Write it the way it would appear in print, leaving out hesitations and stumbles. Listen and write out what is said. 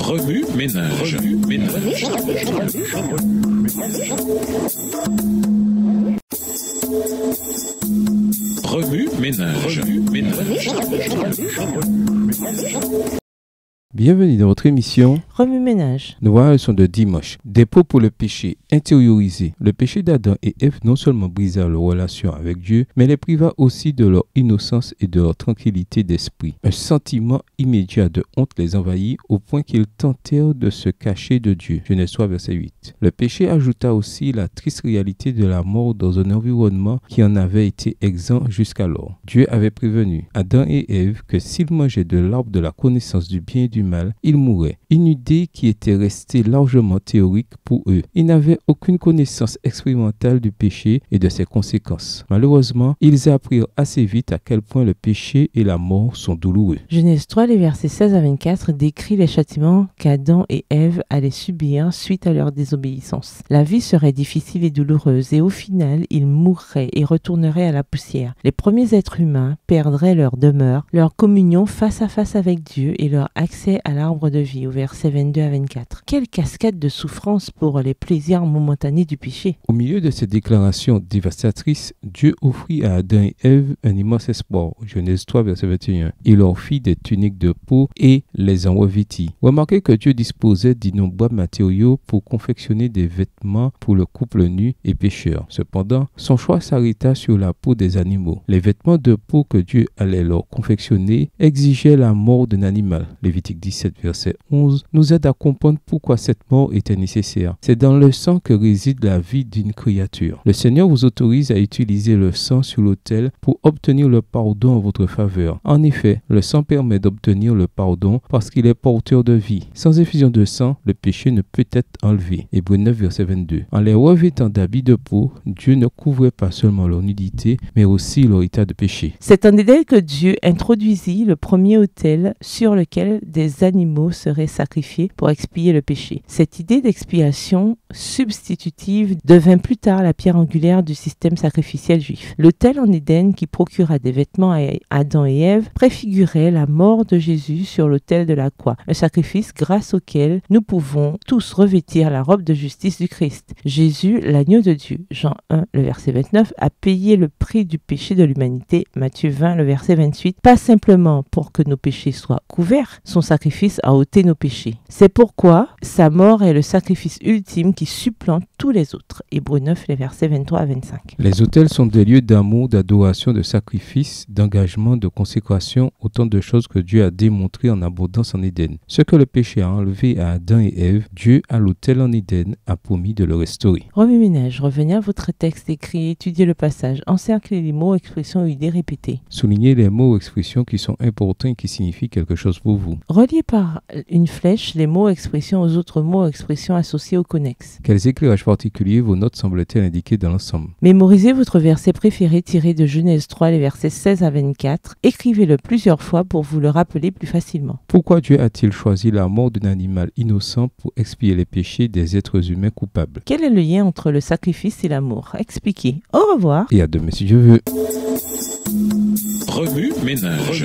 Remue ménage. Remue ménage. Bienvenue dans votre émission Remue ménage. Nous voyons la leçon de dimanche. Dépôt pour le péché intériorisé. Le péché d'Adam et Ève non seulement brisa leur relation avec Dieu, mais les priva aussi de leur innocence et de leur tranquillité d'esprit. Un sentiment immédiat de honte les envahit au point qu'ils tentèrent de se cacher de Dieu. Genèse 3, verset 8. Le péché ajouta aussi la triste réalité de la mort dans un environnement qui en avait été exempt jusqu'alors. Dieu avait prévenu Adam et Ève que s'ils mangeaient de l'arbre de la connaissance du bien et du mal, ils mourraient. Une idée qui était restée largement théorique pour eux. Ils n'avaient aucune connaissance expérimentale du péché et de ses conséquences. Malheureusement, ils apprirent assez vite à quel point le péché et la mort sont douloureux. Genèse 3, les versets 16 à 24 décrit les châtiments qu'Adam et Ève allaient subir suite à leur désobéissance. La vie serait difficile et douloureuse et au final, ils mourraient et retourneraient à la poussière. Les premiers êtres humains perdraient leur demeure, leur communion face à face avec Dieu et leur accès à l'arbre de vie, au verset 22 à 24. Quelle cascade de souffrance pour les plaisirs momentanés du péché. Au milieu de ces déclarations dévastatrices, Dieu offrit à Adam et Ève un immense espoir. Genèse 3, verset 21. Il leur fit des tuniques de peau et les en revêtit. Remarquez que Dieu disposait d'innombrables matériaux pour confectionner des vêtements pour le couple nu et pécheur. Cependant, son choix s'arrêta sur la peau des animaux. Les vêtements de peau que Dieu allait leur confectionner exigeaient la mort d'un animal. Lévitique 17, verset 11, nous aide à comprendre pourquoi cette mort était nécessaire. C'est dans le sang que réside la vie d'une créature. Le Seigneur vous autorise à utiliser le sang sur l'autel pour obtenir le pardon en votre faveur. En effet, le sang permet d'obtenir le pardon parce qu'il est porteur de vie. Sans effusion de sang, le péché ne peut être enlevé. Hébreux 9, verset 22. En les revêtant d'habits de peau, Dieu ne couvrait pas seulement leur nudité, mais aussi leur état de péché. C'est en Éden que Dieu introduisit le premier autel sur lequel des animaux seraient sacrifiés pour expier le péché. Cette idée d'expiation substitutive devint plus tard la pierre angulaire du système sacrificiel juif. L'autel en Éden qui procura des vêtements à Adam et Ève préfigurait la mort de Jésus sur l'autel de la croix, un sacrifice grâce auquel nous pouvons tous revêtir la robe de justice du Christ. Jésus, l'agneau de Dieu, Jean 1, le verset 29, a payé le prix du péché de l'humanité, Matthieu 20, le verset 28, pas simplement pour que nos péchés soient couverts, son sacrifice a ôté nos péchés. C'est pourquoi sa mort est le sacrifice ultime qui supplante tous les autres. Hébreux 9, les versets 23 à 25. Les autels sont des lieux d'amour, d'adoration, de sacrifice, d'engagement, de consécration, autant de choses que Dieu a démontrées en abondance en Éden. Ce que le péché a enlevé à Adam et Ève, Dieu, à l'autel en Éden, a promis de le restaurer. Remue ménage, revenez à votre texte écrit, étudiez le passage, encerclez les mots, expressions et idées répétées. Soulignez les mots ou expressions qui sont importants et qui signifient quelque chose pour vous. Reliez par une flèche les mots, expressions aux autres mots, expressions associés aux connexes. Quels éclairages particuliers vos notes semblent-elles indiquer dans l'ensemble? Mémorisez votre verset préféré tiré de Genèse 3, les versets 16 à 24. Écrivez-le plusieurs fois pour vous le rappeler plus facilement. Pourquoi Dieu a-t-il choisi la mort d'un animal innocent pour expier les péchés des êtres humains coupables? Quel est le lien entre le sacrifice et l'amour? Expliquez. Au revoir. Et à demain si Dieu veut. Remue ménage.